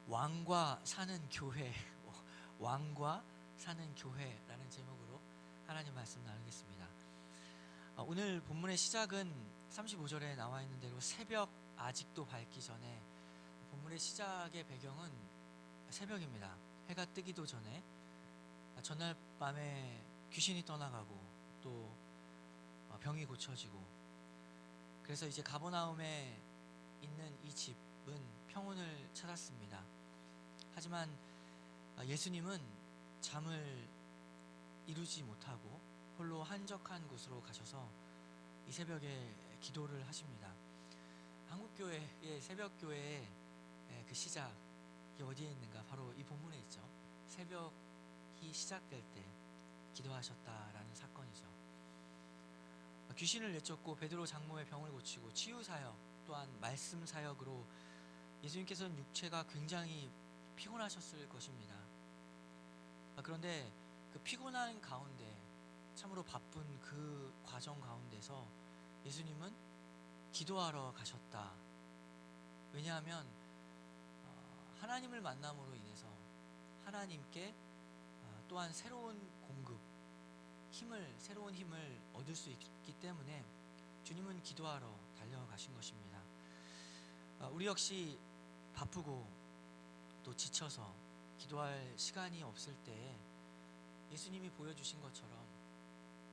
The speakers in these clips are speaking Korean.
왕과 사는 교회, 왕과 사는 교회라는 제목으로 하나님 말씀 나누겠습니다. 오늘 본문의 시작은 35절에 나와 있는 대로 새벽 아직도 밝기 전에, 본문의 시작의 배경은 새벽입니다. 해가 뜨기도 전에 전날 밤에 귀신이 떠나가고 또 병이 고쳐지고, 그래서 이제 가버나움에 있는 이 집은 평온을 찾았습니다. 하지만 예수님은 잠을 이루지 못하고 홀로 한적한 곳으로 가셔서 이 새벽에 기도를 하십니다. 한국교회의 새벽교회의 그 시작이 어디에 있는가? 바로 이 본문에 있죠. 새벽이 시작될 때 기도하셨다라는 사건이죠. 귀신을 내쫓고 베드로 장모의 병을 고치고 치유사역, 또한 말씀사역으로 예수님께서는 육체가 굉장히 피곤하셨을 것입니다. 그런데 그 피곤한 가운데, 참으로 바쁜 그 과정 가운데서 예수님은 기도하러 가셨다. 왜냐하면 하나님을 만남으로 인해서 하나님께 또한 새로운 공급, 새로운 힘을 얻을 수 있기 때문에 주님은 기도하러 달려가신 것입니다. 우리 역시 바쁘고 또 지쳐서 기도할 시간이 없을 때에 예수님이 보여주신 것처럼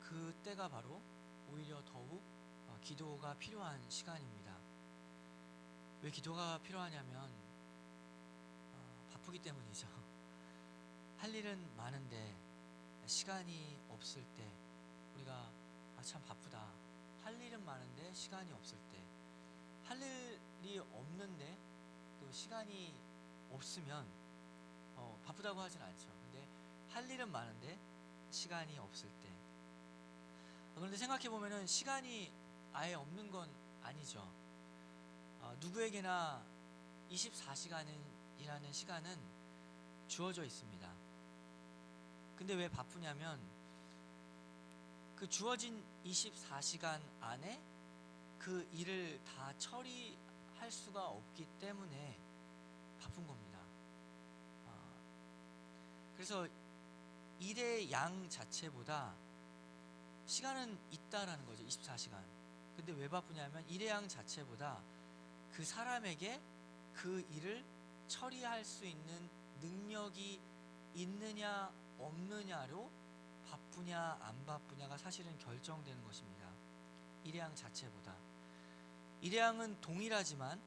그 때가 바로 오히려 더욱 기도가 필요한 시간입니다. 왜 기도가 필요하냐면 바쁘기 때문이죠. 할 일은 많은데 시간이 없을 때 우리가 참 바쁘다, 할 일은 많은데 시간이 없을 때, 할 일이 없는데 또 시간이 없으면 바쁘다고 하진 않죠. 근데 할 일은 많은데 시간이 없을 때, 그런데 생각해보면 시간이 아예 없는 건 아니죠. 누구에게나 24시간이라는 시간은 주어져 있습니다. 근데 왜 바쁘냐면 그 주어진 24시간 안에 그 일을 다 처리할 수가 없기 때문에 바쁜 겁니다. 그래서 일의 양 자체보다 시간은 있다라는 거죠. 24시간. 근데 왜 바쁘냐면 일의 양 자체보다 그 사람에게 그 일을 처리할 수 있는 능력이 있느냐 없느냐로 바쁘냐 안 바쁘냐가 사실은 결정되는 것입니다. 일의 양 자체보다. 일의 양은 동일하지만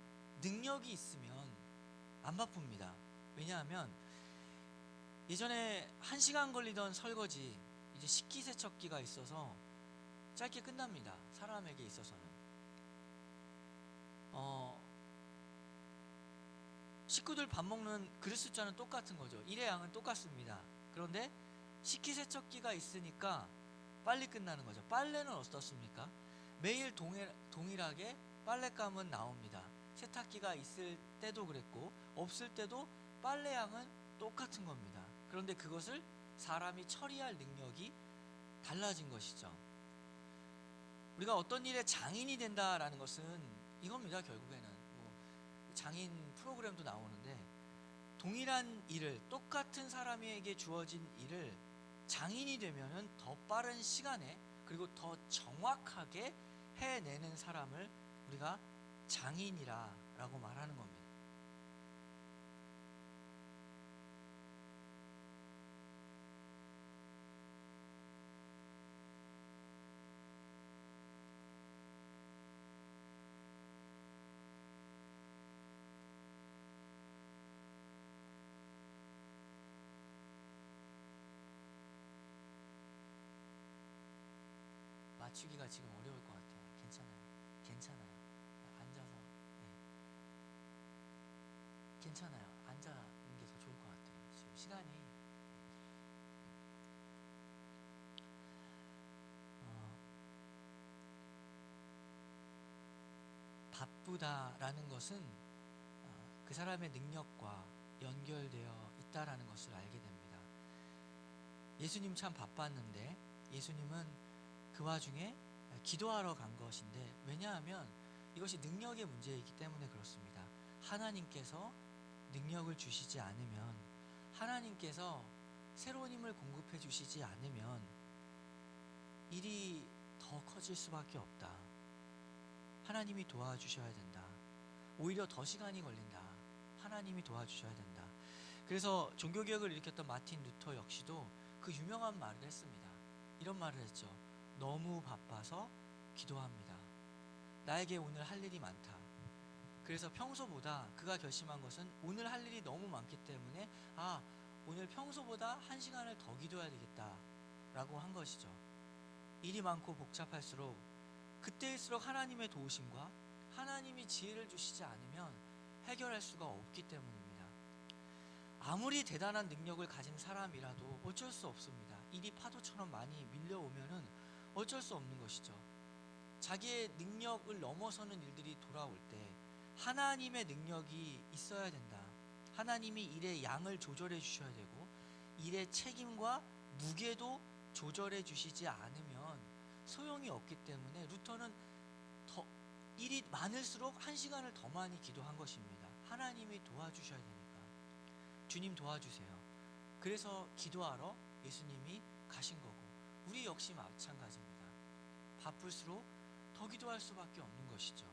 능력이 있으면 안 바쁩니다. 왜냐하면 예전에 1시간 걸리던 설거지, 이제 식기세척기가 있어서 짧게 끝납니다. 사람에게 있어서는. 식구들 밥 먹는 그릇 숫자는 똑같은 거죠. 일의 양은 똑같습니다. 그런데 식기세척기가 있으니까 빨리 끝나는 거죠. 빨래는 어떻습니까? 매일 동일하게 빨랫감은 나옵니다. 세탁기가 있을 때도 그랬고 없을 때도 빨래 양은 똑같은 겁니다. 그런데 그것을 사람이 처리할 능력이 달라진 것이죠. 우리가 어떤 일에 장인이 된다라는 것은 이겁니다. 결국에는 장인 프로그램도 나오는데, 동일한 일을, 똑같은 사람에게 주어진 일을 장인이 되면은 더 빠른 시간에 그리고 더 정확하게 해내는 사람을 우리가 장인이라고 말하는 겁니다. 맞추기가 지금 어려울 것 같아요. 괜찮아요. 앉아서, 괜찮아요. 앉아있는 게 더 좋을 것 같아요. 지금 시간이 바쁘다라는 것은 그 사람의 능력과 연결되어 있다라는 것을 알게 됩니다. 예수님 참 바빴는데 예수님은 그 와중에 기도하러 간 것인데, 왜냐하면 이것이 능력의 문제이기 때문에 그렇습니다. 하나님께서 능력을 주시지 않으면, 하나님께서 새로운 힘을 공급해 주시지 않으면 일이 더 커질 수밖에 없다. 하나님이 도와주셔야 된다. 오히려 더 시간이 걸린다. 하나님이 도와주셔야 된다. 그래서 종교개혁을 일으켰던 마틴 루터 역시도 그 유명한 말을 했습니다. 이런 말을 했죠. 너무 바빠서 기도합니다. 나에게 오늘 할 일이 많다. 그래서 평소보다 그가 결심한 것은 오늘 할 일이 너무 많기 때문에 오늘 평소보다 1시간을 더 기도해야 되겠다 라고 한 것이죠. 일이 많고 복잡할수록 그때일수록 하나님의 도우심과 하나님이 지혜를 주시지 않으면 해결할 수가 없기 때문입니다. 아무리 대단한 능력을 가진 사람이라도 어쩔 수 없습니다. 일이 파도처럼 많이 밀려오면은 어쩔 수 없는 것이죠. 자기의 능력을 넘어서는 일들이 돌아올 때 하나님의 능력이 있어야 된다. 하나님이 일의 양을 조절해 주셔야 되고 일의 책임과 무게도 조절해 주시지 않으면 소용이 없기 때문에 루터는 더 일이 많을수록 1시간을 더 많이 기도한 것입니다. 하나님이 도와주셔야 되니까. 주님 도와주세요. 그래서 기도하러 예수님이 가신 거고, 우리 역시 마찬가지입니다. 바쁠수록 더 기도할 수밖에 없는 것이죠.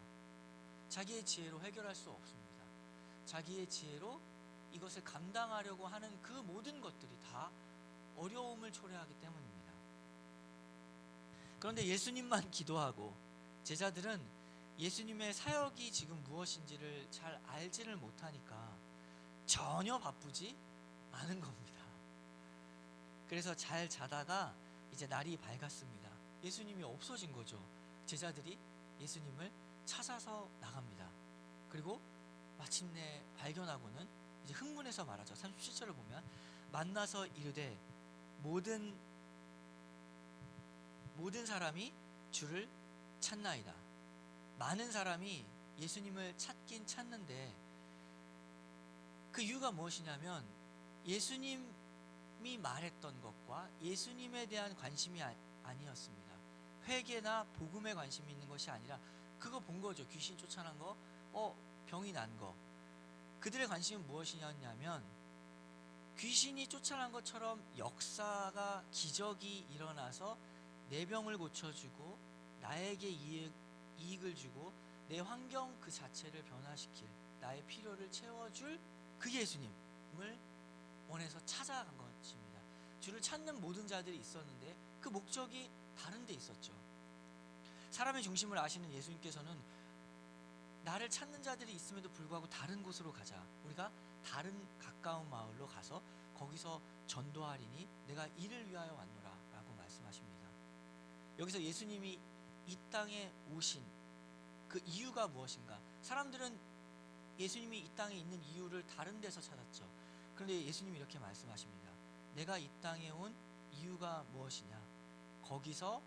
자기의 지혜로 해결할 수 없습니다. 자기의 지혜로 이것을 감당하려고 하는 그 모든 것들이 다 어려움을 초래하기 때문입니다. 그런데 예수님만 기도하고 제자들은 예수님의 사역이 지금 무엇인지를 잘 알지를 못하니까 전혀 바쁘지 않은 겁니다. 그래서 잘 자다가 이제 날이 밝았습니다. 예수님이 없어진 거죠. 제자들이 예수님을 찾아서 나갑니다. 그리고 마침내 발견하고는 이제 흥분해서 말하죠. 37절을 보면 만나서 이르되 모든 사람이 주를 찾나이다. 많은 사람이 예수님을 찾긴 찾는데 그 이유가 무엇이냐면 예수님이 말했던 것과 예수님에 대한 관심이 아니었습니다. 회개나 복음에 관심이 있는 것이 아니라 그거 본 거죠. 귀신 쫓아난 거, 병이 난 거. 그들의 관심은 무엇이었냐면 귀신이 쫓아난 것처럼 역사가 기적이 일어나서 내 병을 고쳐주고 나에게 이익을 주고 내 환경 그 자체를 변화시킬, 나의 필요를 채워줄 그 예수님을 원해서 찾아간 것입니다. 주를 찾는 모든 자들이 있었는데 그 목적이 다른 데 있었죠. 사람의 중심을 아시는 예수님께서는 나를 찾는 자들이 있음에도 불구하고 다른 곳으로 가자. 우리가 다른 가까운 마을로 가서 거기서 전도하리니 내가 이를 위하여 왔노라 라고 말씀하십니다. 여기서 예수님이 이 땅에 오신 그 이유가 무엇인가? 사람들은 예수님이 이 땅에 있는 이유를 다른 데서 찾았죠. 그런데 예수님이 이렇게 말씀하십니다. 내가 이 땅에 온 이유가 무엇이냐? 거기서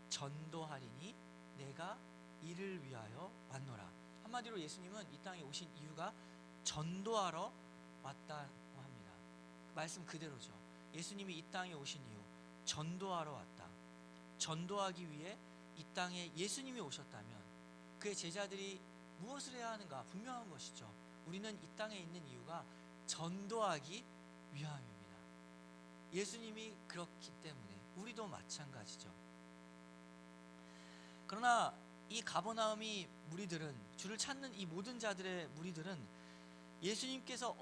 전도하리니 내가 이를 위하여 왔노라. 한마디로 예수님은 이 땅에 오신 이유가 전도하러 왔다고 합니다. 말씀 그대로죠. 예수님이 이 땅에 오신 이유, 전도하러 왔다. 전도하기 위해 이 땅에 예수님이 오셨다면 그의 제자들이 무엇을 해야 하는가? 분명한 것이죠. 우리는 이 땅에 있는 이유가 전도하기 위함입니다. 예수님이 그렇기 때문에 우리도 마찬가지죠. 그러나 이 가버나움이 무리들은, 주를 찾는 이 모든 자들의 무리들은 예수님께서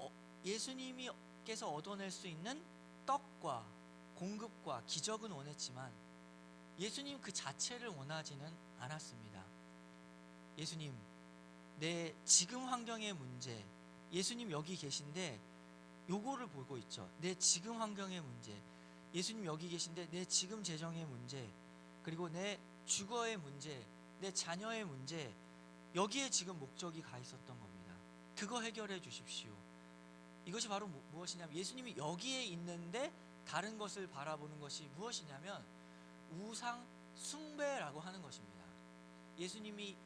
얻어낼 수 있는 떡과 공급과 기적은 원했지만 예수님 그 자체를 원하지는 않았습니다. 예수님, 내 지금 환경의 문제, 예수님 여기 계신데 요거를 보고 있죠. 내 지금 환경의 문제, 예수님 여기 계신데 내 지금 재정의 문제, 그리고 내 주거의 문제, 내 자녀의 문제, 여기에 지금 목적이 가 있었던 겁니다. 그거 해결해 주십시오. 이것이 바로 무엇이냐면 예수님이 여기에 있는데 다른 것을 바라보는 것이 무엇이냐면 우상 숭배라고 하는 것입니다. 예수님을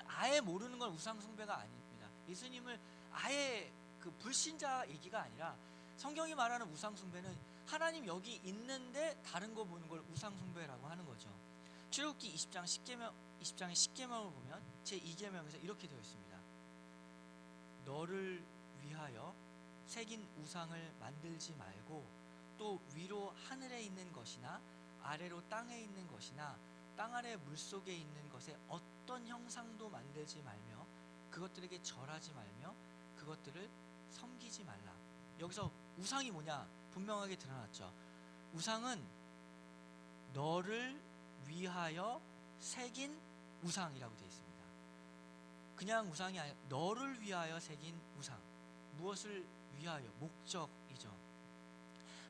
아예 모르는 건 우상 숭배가 아닙니다. 예수님을 아예 그 불신자 얘기가 아니라 성경이 말하는 우상 숭배는 하나님 여기 있는데 다른 거 보는 걸 우상 숭배라고 하는 거죠. 출애굽기 20장의 10계명을 보면 제2계명에서 이렇게 되어 있습니다. 너를 위하여 위하여 새긴 우상을 만들지 말고 또 위로 하늘에 있는 것이나 아래로 땅에 있는 것이나 땅 아래 물속에 있는 것에 어떤 형상도 만들지 말며 그것들에게 절하지 말며 그것들을 섬기지 말라. 여기서 우상이 뭐냐 분명하게 드러났죠. 우상은 너를 위하여 새긴 우상이라고 되어 있습니다. 그냥 우상이 아니라 너를 위하여 새긴 우상. 무엇을 위하여? 목적이죠.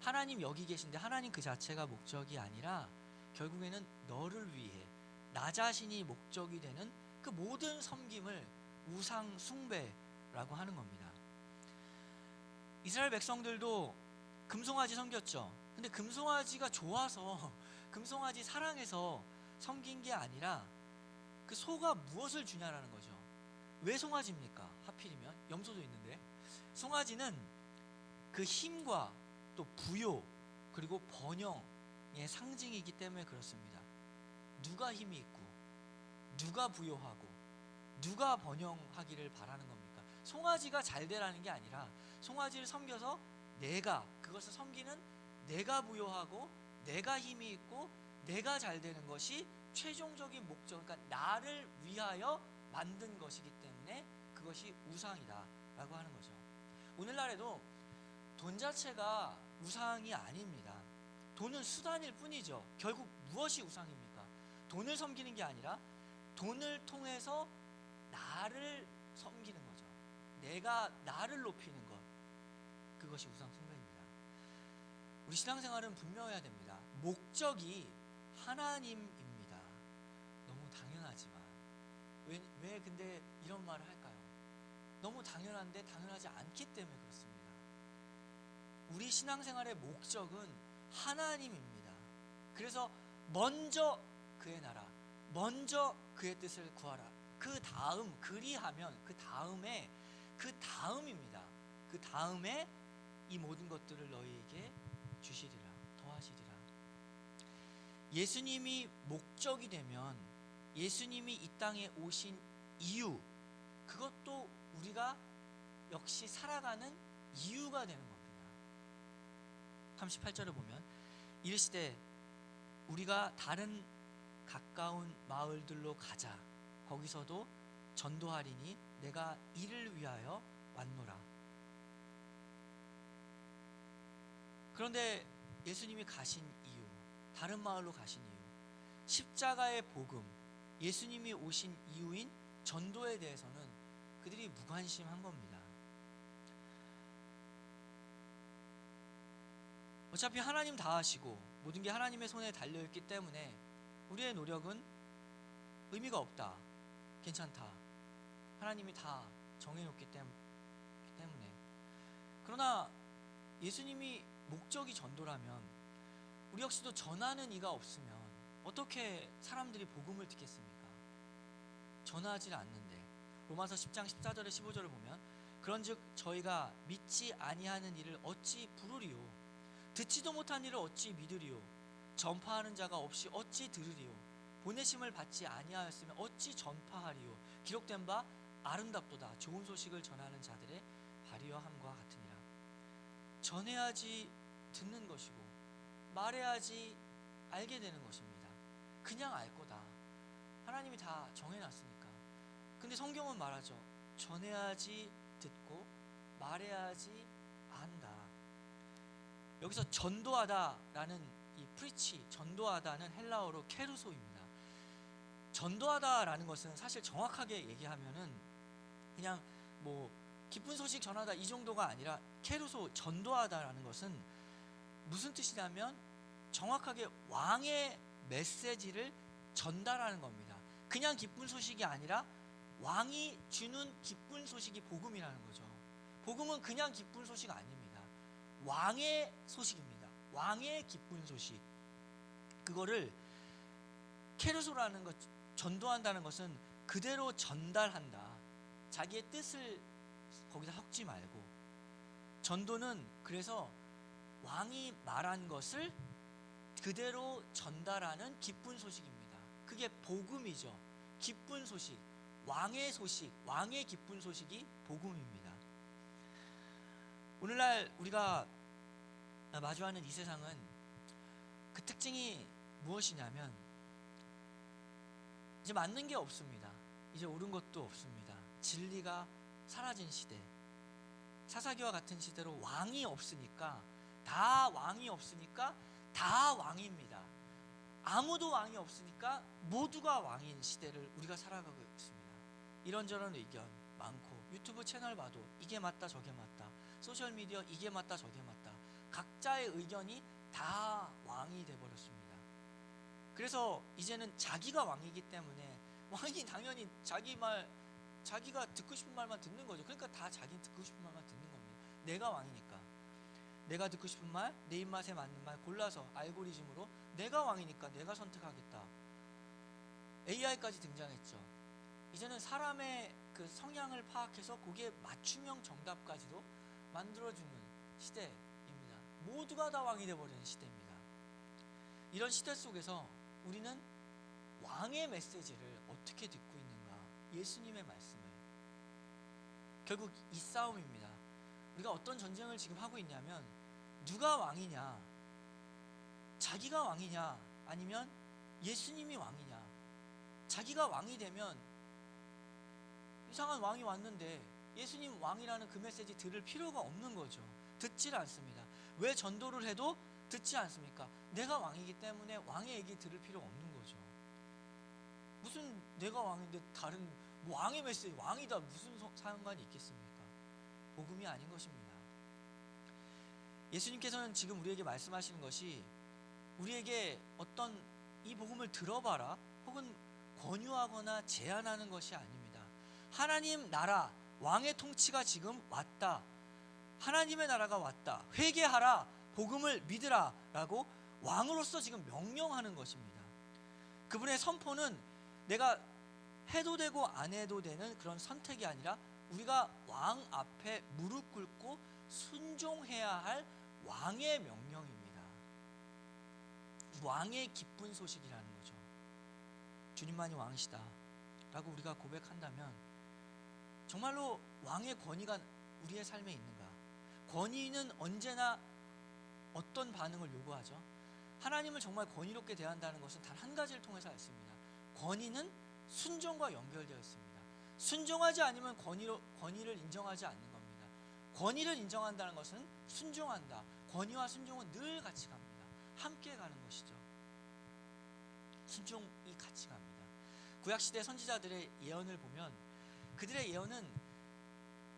하나님 여기 계신데 하나님 그 자체가 목적이 아니라 결국에는 너를 위해 나 자신이 목적이 되는 그 모든 섬김을 우상 숭배라고 하는 겁니다. 이스라엘 백성들도 금송아지 섬겼죠. 근데 금송아지가 좋아서 금송아지 사랑해서 섬긴 게 아니라 그 소가 무엇을 주냐라는 거죠. 왜 송아지입니까? 하필이면 염소도 있는데. 송아지는 그 힘과 또 부요 그리고 번영의 상징이기 때문에 그렇습니다. 누가 힘이 있고 누가 부요하고 누가 번영하기를 바라는 겁니까? 송아지가 잘 되라는 게 아니라 송아지를 섬겨서 내가 그것을 섬기는 내가 부요하고 내가 힘이 있고 내가 잘 되는 것이 최종적인 목적, 그러니까 나를 위하여 만든 것이기 때문에 그것이 우상이다 라고 하는 거죠. 오늘날에도 돈 자체가 우상이 아닙니다. 돈은 수단일 뿐이죠. 결국 무엇이 우상입니까? 돈을 섬기는 게 아니라 돈을 통해서 나를 섬기는 거죠. 내가 나를 높이는 것, 그것이 우상 숭배입니다. 우리 신앙생활은 분명해야 됩니다. 목적이 하나님입니다. 너무 당연하지만 왜 근데 이런 말을 할까요? 너무 당연한데 당연하지 않기 때문에 그렇습니다. 우리 신앙생활의 목적은 하나님입니다. 그래서 먼저 그의 나라, 먼저 그의 뜻을 구하라. 그 다음, 그리하면 그 다음에 그 다음입니다. 그 다음에 이 모든 것들을 너희에게 주시리라, 더하시리라. 예수님이 목적이 되면 예수님이 이 땅에 오신 이유, 그것도 우리가 역시 살아가는 이유가 되는 겁니다. 38절을 보면 이르시되 우리가 다른 가까운 마을들로 가자. 거기서도 전도하리니 내가 이를 위하여 왔노라. 그런데 예수님이 가신 이유, 다른 마을로 가신 이유, 십자가의 복음, 예수님이 오신 이유인 전도에 대해서는 그들이 무관심한 겁니다. 어차피 하나님 다 하시고 모든 게 하나님의 손에 달려있기 때문에 우리의 노력은 의미가 없다, 괜찮다, 하나님이 다 정해놓기 때문에. 그러나 예수님이 목적이 전도라면 우리 역시도 전하는 이가 없으면 어떻게 사람들이 복음을 듣겠습니까? 전하지 않는데. 로마서 10장 14절에 15절을 보면 그런즉 저희가 믿지 아니하는 일을 어찌 부르리요? 듣지도 못한 일을 어찌 믿으리요? 전파하는 자가 없이 어찌 들으리요? 보내심을 받지 아니하였으면 어찌 전파하리요? 기록된 바 아름답도다 좋은 소식을 전하는 자들의 발휘함과 같으니라. 전해야지 듣는 것이고 말해야지 알게 되는 것입니다. 그냥 알 거다, 하나님이 다 정해놨으니까. 근데 성경은 말하죠. 전해야지 듣고 말해야지 안다. 여기서 전도하다라는 이 프리치, 전도하다는 헬라어로 케루소입니다. 전도하다라는 것은 사실 정확하게 얘기하면은 그냥 뭐 기쁜 소식 전하다 이 정도가 아니라 케루소, 전도하다라는 것은 무슨 뜻이냐면 정확하게 왕의 메시지를 전달하는 겁니다. 그냥 기쁜 소식이 아니라 왕이 주는 기쁜 소식이 복음이라는 거죠. 복음은 그냥 기쁜 소식 아닙니다. 왕의 소식입니다. 왕의 기쁜 소식. 그거를 케르소라는 것, 전도한다는 것은 그대로 전달한다. 자기의 뜻을 거기다 섞지 말고. 전도는 그래서 왕이 말한 것을 그대로 전달하는 기쁜 소식입니다. 그게 복음이죠. 기쁜 소식, 왕의 소식, 왕의 기쁜 소식이 복음입니다. 오늘날 우리가 마주하는 이 세상은 그 특징이 무엇이냐면 이제 맞는 게 없습니다. 이제 옳은 것도 없습니다. 진리가 사라진 시대, 사사기와 같은 시대로 왕이 없으니까 다 왕입니다. 아무도 왕이 없으니까 모두가 왕인 시대를 우리가 살아가고 있습니다. 이런저런 의견 많고, 유튜브 채널 봐도 이게 맞다 저게 맞다, 소셜미디어 이게 맞다 저게 맞다, 각자의 의견이 다 왕이 돼버렸습니다. 그래서 이제는 자기가 왕이기 때문에 왕이 당연히 자기가 듣고 싶은 말만 듣는 거죠. 그러니까 다 자기 듣고 싶은 말만 듣는 겁니다. 내가 왕이니까 내가 듣고 싶은 말, 내 입맛에 맞는 말 골라서 알고리즘으로 내가 왕이니까 내가 선택하겠다. AI까지 등장했죠. 이제는 사람의 그 성향을 파악해서 거기에 맞춤형 정답까지도 만들어주는 시대입니다. 모두가 다 왕이 되어버리는 시대입니다. 이런 시대 속에서 우리는 왕의 메시지를 어떻게 듣고 있는가? 예수님의 말씀을. 결국 이 싸움입니다. 우리가 어떤 전쟁을 지금 하고 있냐면, 누가 왕이냐, 자기가 왕이냐, 아니면 예수님이 왕이냐. 자기가 왕이 되면 이상한 왕이 왔는데 예수님 왕이라는 그 메시지 들을 필요가 없는 거죠. 듣질 않습니다. 왜 전도를 해도 듣지 않습니까? 내가 왕이기 때문에 왕의 얘기 들을 필요 없는 거죠. 무슨 내가 왕인데 다른 왕의 메시지, 왕이다 무슨 상관이 있겠습니까? 복음이 아닌 것입니다. 예수님께서는 지금 우리에게 말씀하시는 것이 우리에게 어떤 이 복음을 들어봐라 혹은 권유하거나 제안하는 것이 아닙니다. 하나님 나라, 왕의 통치가 지금 왔다. 하나님의 나라가 왔다. 회개하라. 복음을 믿으라. 라고 왕으로서 지금 명령하는 것입니다. 그분의 선포는 내가 해도 되고 안 해도 되는 그런 선택이 아니라 우리가 왕 앞에 무릎 꿇고 순종해야 할 왕의 명령입니다. 왕의 기쁜 소식이라는 거죠. 주님만이 왕이시다 라고 우리가 고백한다면 정말로 왕의 권위가 우리의 삶에 있는가? 권위는 언제나 어떤 반응을 요구하죠? 하나님을 정말 권위롭게 대한다는 것은 단 한 가지를 통해서 알 수 있습니다. 권위는 순종과 연결되어 있습니다. 순종하지 않으면 권위를 인정하지 않는 겁니다. 권위를 인정한다는 것은 순종한다. 권위와 순종은 늘 같이 갑니다. 함께 가는 것이죠. 순종이 같이 갑니다. 구약시대 선지자들의 예언을 보면 그들의 예언은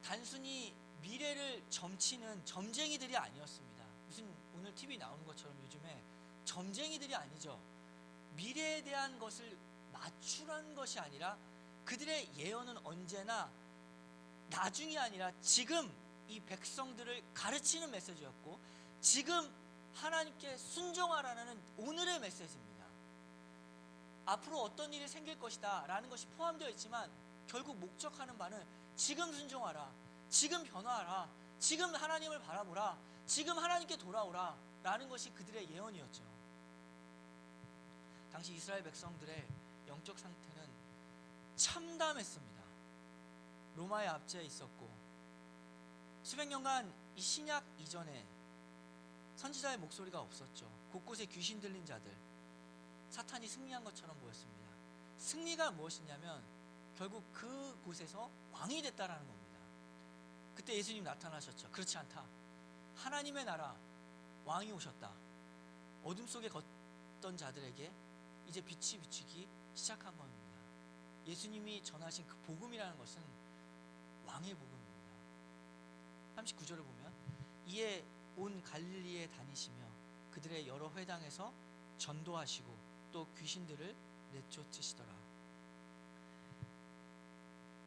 단순히 미래를 점치는 점쟁이들이 아니었습니다. 무슨 오늘 TV 나오는 것처럼 요즘에 점쟁이들이 아니죠. 미래에 대한 것을 맞추란 것이 아니라 그들의 예언은 언제나 나중이 아니라 지금 이 백성들을 가르치는 메시지였고, 지금 하나님께 순종하라는 오늘의 메시지입니다. 앞으로 어떤 일이 생길 것이다 라는 것이 포함되어 있지만 결국 목적하는 바는 지금 순종하라, 지금 변화하라, 지금 하나님을 바라보라, 지금 하나님께 돌아오라 라는 것이 그들의 예언이었죠. 당시 이스라엘 백성들의 영적 상태는 참담했습니다. 로마의 압제에 있었고 수백 년간 이 신약 이전에 선지자의 목소리가 없었죠. 곳곳에 귀신 들린 자들, 사탄이 승리한 것처럼 보였습니다. 승리가 무엇이냐면 결국 그곳에서 왕이 됐다라는 겁니다. 그때 예수님 나타나셨죠. 그렇지 않다. 하나님의 나라, 왕이 오셨다. 어둠 속에 걷던 자들에게 이제 빛이 비추기 시작한 겁니다. 예수님이 전하신 그 복음이라는 것은 왕의 복음입니다. 39절을 보면 이에 온 갈릴리에 다니시며 그들의 여러 회당에서 전도하시고 또 귀신들을 내쫓으시더라.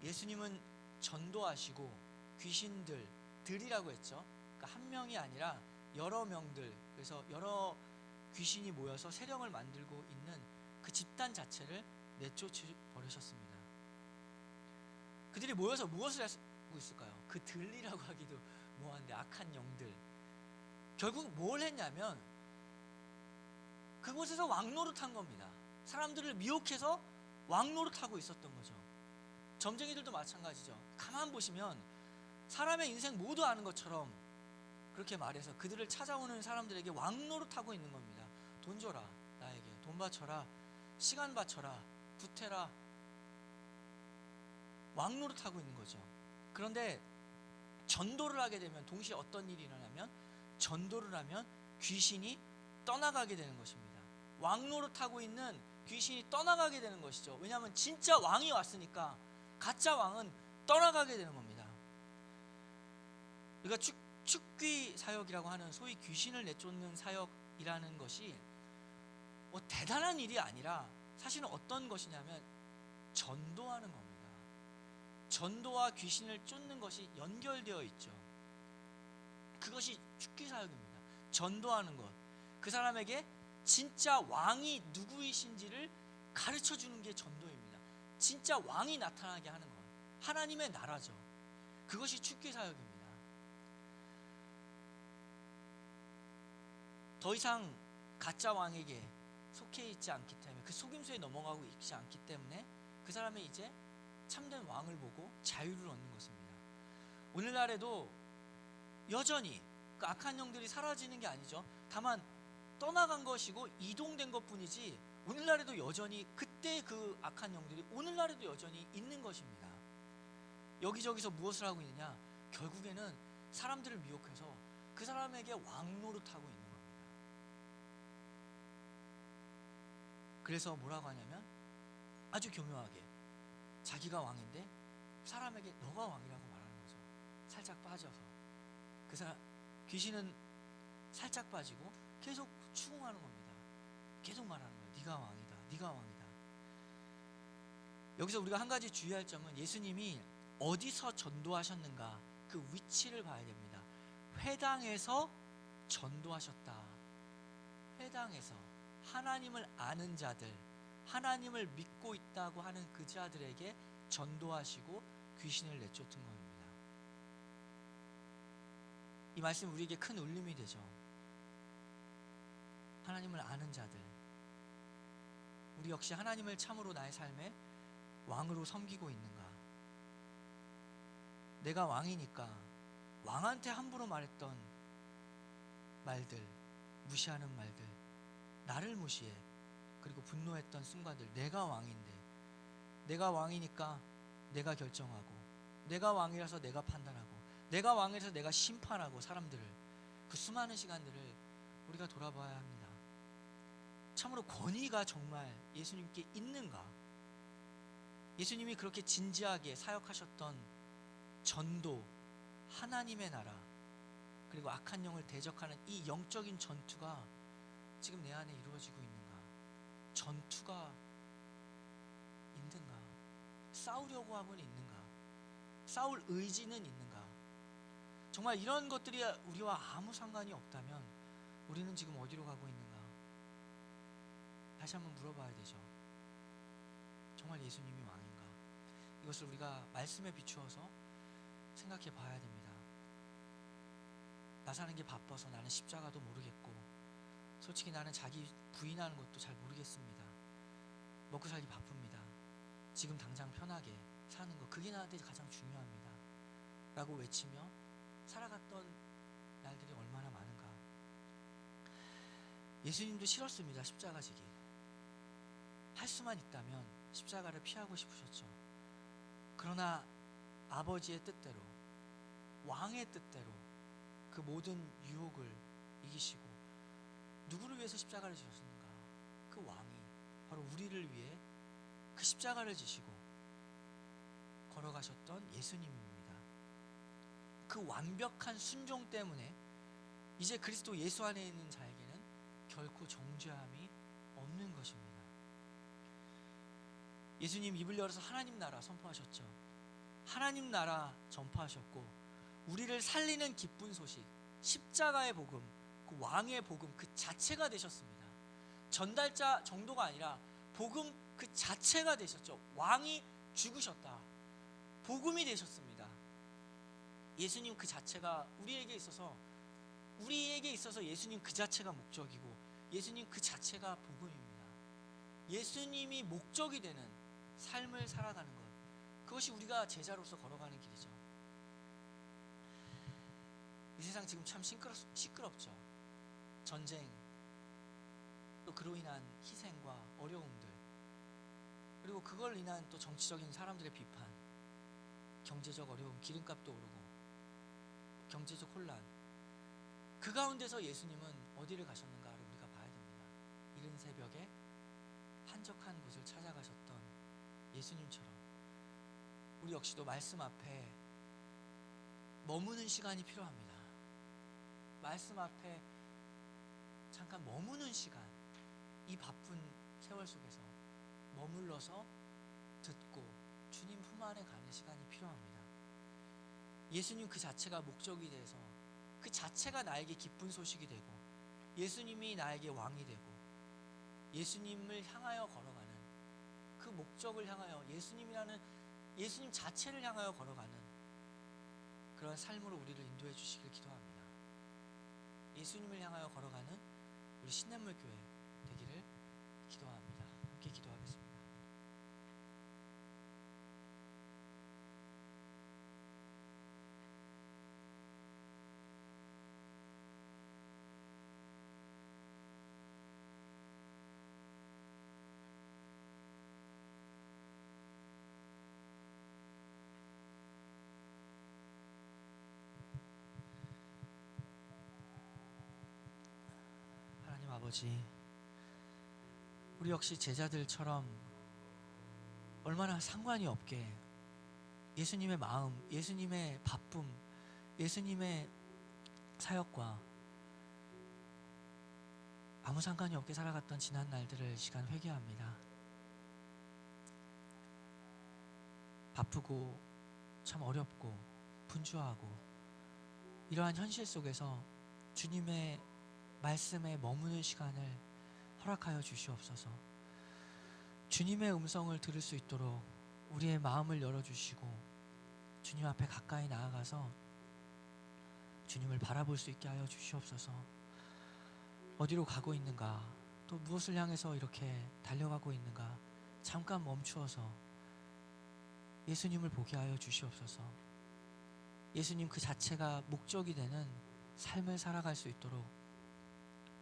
예수님은 전도하시고 귀신들이라고 했죠. 그러니까 한 명이 아니라 여러 명들, 그래서 여러 귀신이 모여서 세력을 만들고 있는 그 집단 자체를 내쫓아 버리셨습니다. 그들이 모여서 무엇을 하고 있을까요? 그 들이라고 하기도 뭐한데 악한 영들. 결국 뭘 했냐면 그곳에서 왕노릇한 겁니다. 사람들을 미혹해서 왕노릇하고 있었던 거죠. 점쟁이들도 마찬가지죠. 가만 보시면 사람의 인생 모두 아는 것처럼 그렇게 말해서 그들을 찾아오는 사람들에게 왕노릇하고 있는 겁니다. 돈 줘라, 나에게 돈 바쳐라, 시간 바쳐라, 구태라, 왕노릇하고 있는 거죠. 그런데 전도를 하게 되면 동시에 어떤 일이 일어나면, 전도를 하면 귀신이 떠나가게 되는 것입니다. 왕노릇하고 있는 귀신이 떠나가게 되는 것이죠. 왜냐하면 진짜 왕이 왔으니까 가짜 왕은 떠나가게 되는 겁니다. 우리가 축귀 사역이라고 하는 소위 귀신을 내쫓는 사역이라는 것이 뭐 대단한 일이 아니라 사실은 어떤 것이냐면 전도하는 겁니다. 전도와 귀신을 쫓는 것이 연결되어 있죠. 그것이 축귀 사역입니다. 전도하는 것, 그 사람에게 진짜 왕이 누구이신지를 가르쳐 주는 게 전도입니다. 진짜 왕이 나타나게 하는 것, 하나님의 나라죠. 그것이 축귀 사역입니다. 더 이상 가짜 왕에게 속해 있지 않기 때문에, 그 속임수에 넘어가고 있지 않기 때문에 그 사람이 이제 참된 왕을 보고 자유를 얻는 것입니다. 오늘날에도 여전히 그 악한 영들이 사라지는 게 아니죠. 다만 떠나간 것이고 이동된 것뿐이지 오늘날에도 여전히 그때 그 악한 영들이 오늘날에도 여전히 있는 것입니다. 여기저기서 무엇을 하고 있느냐? 결국에는 사람들을 미혹해서 그 사람에게 왕노릇하고 있는 겁니다. 그래서 뭐라고 하냐면 아주 교묘하게 자기가 왕인데 사람에게 너가 왕이라고 말하는 거죠. 살짝 빠져서 그 사람, 귀신은 살짝 빠지고 계속 추궁하는 겁니다. 계속 말하는 거예요. 네가 왕이다, 네가 왕이다. 여기서 우리가 한 가지 주의할 점은 예수님이 어디서 전도하셨는가, 그 위치를 봐야 됩니다. 회당에서 전도하셨다. 회당에서 하나님을 아는 자들, 하나님을 믿고 있다고 하는 그 자들에게 전도하시고 귀신을 내쫓은 겁니다. 이 말씀이 우리에게 큰 울림이 되죠. 하나님을 아는 자들, 우리 역시 하나님을 참으로 나의 삶에 왕으로 섬기고 있는가? 내가 왕이니까 왕한테 함부로 말했던 말들, 무시하는 말들, 나를 무시해, 그리고 분노했던 순간들, 내가 왕인데, 내가 왕이니까 내가 결정하고, 내가 왕이라서 내가 판단하고, 내가 왕이라서 내가 심판하고, 사람들을, 그 수많은 시간들을 우리가 돌아봐야 합니다. 참으로 권위가 정말 예수님께 있는가? 예수님이 그렇게 진지하게 사역하셨던 전도, 하나님의 나라, 그리고 악한 영을 대적하는 이 영적인 전투가 지금 내 안에 이루어지고 있는가? 전투가 있는가? 싸우려고 하고는 있는가? 싸울 의지는 있는가? 정말 이런 것들이 우리와 아무 상관이 없다면 우리는 지금 어디로 가고 있는가? 다시 한번 물어봐야 되죠. 정말 예수님이 왕인가? 이것을 우리가 말씀에 비추어서 생각해 봐야 됩니다. 나 사는 게 바빠서 나는 십자가도 모르겠고, 솔직히 나는 자기 부인하는 것도 잘 모르겠습니다. 먹고 살기 바쁩니다. 지금 당장 편하게 사는 거, 그게 나한테 가장 중요합니다. 라고 외치며 살아갔던 날들이 얼마나 많은가. 예수님도 싫었습니다. 십자가 지기. 할 수만 있다면 십자가를 피하고 싶으셨죠. 그러나 아버지의 뜻대로, 왕의 뜻대로 그 모든 유혹을 이기시고, 누구를 위해서 십자가를 지셨는가? 그 왕이 바로 우리를 위해 그 십자가를 지시고 걸어가셨던 예수님입니다. 그 완벽한 순종 때문에 이제 그리스도 예수 안에 있는 자에게는 결코 정죄함이 없는 것입니다. 예수님 입을 열어서 하나님 나라 선포하셨죠. 하나님 나라 전파하셨고, 우리를 살리는 기쁜 소식, 십자가의 복음, 그 왕의 복음 그 자체가 되셨습니다. 전달자 정도가 아니라 복음 그 자체가 되셨죠. 왕이 죽으셨다. 복음이 되셨습니다. 예수님 그 자체가 우리에게 있어서 예수님 그 자체가 목적이고, 예수님 그 자체가 복음입니다. 예수님이 목적이 되는 삶을 살아가는 것, 그것이 우리가 제자로서 걸어가는 길이죠. 이 세상 지금 참 시끄럽죠. 전쟁, 또 그로 인한 희생과 어려움들, 그리고 그걸 인한 또 정치적인 사람들의 비판, 경제적 어려움, 기름값도 오르고 경제적 혼란, 그 가운데서 예수님은 어디를 가셨는가를 우리가 봐야 됩니다. 이른 새벽에 한적한 곳을 찾아가셨던 예수님처럼 우리 역시도 말씀 앞에 머무는 시간이 필요합니다. 말씀 앞에 잠깐 머무는 시간, 이 바쁜 세월 속에서 머물러서 듣고 주님 품 안에 가는 시간이 필요합니다. 예수님 그 자체가 목적이 돼서 그 자체가 나에게 기쁜 소식이 되고 예수님이 나에게 왕이 되고 예수님을 향하여 걸어가는 그 목적을 향하여 예수님 자체를 향하여 걸어가는 그런 삶으로 우리를 인도해 주시길 기도합니다. 예수님을 향하여 걸어가는 우리 신냇물 교회 되기를 기도합니다. 함께 기도하겠습니다. 하나님 아버지, 우리 역시 제자들처럼 얼마나 상관이 없게 예수님의 마음, 예수님의 바쁨, 예수님의 사역과 아무 상관이 없게 살아갔던 지난 날들을 이 시간 회개합니다. 바쁘고 참 어렵고 분주하고 이러한 현실 속에서 주님의 말씀에 머무는 시간을 허락하여 주시옵소서. 주님의 음성을 들을 수 있도록 우리의 마음을 열어주시고 주님 앞에 가까이 나아가서 주님을 바라볼 수 있게 하여 주시옵소서. 어디로 가고 있는가, 또 무엇을 향해서 이렇게 달려가고 있는가, 잠깐 멈추어서 예수님을 보게 하여 주시옵소서. 예수님 그 자체가 목적이 되는 삶을 살아갈 수 있도록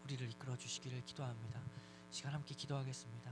우리를 이끌어 주시기를 기도합니다. 시간 함께 기도하겠습니다.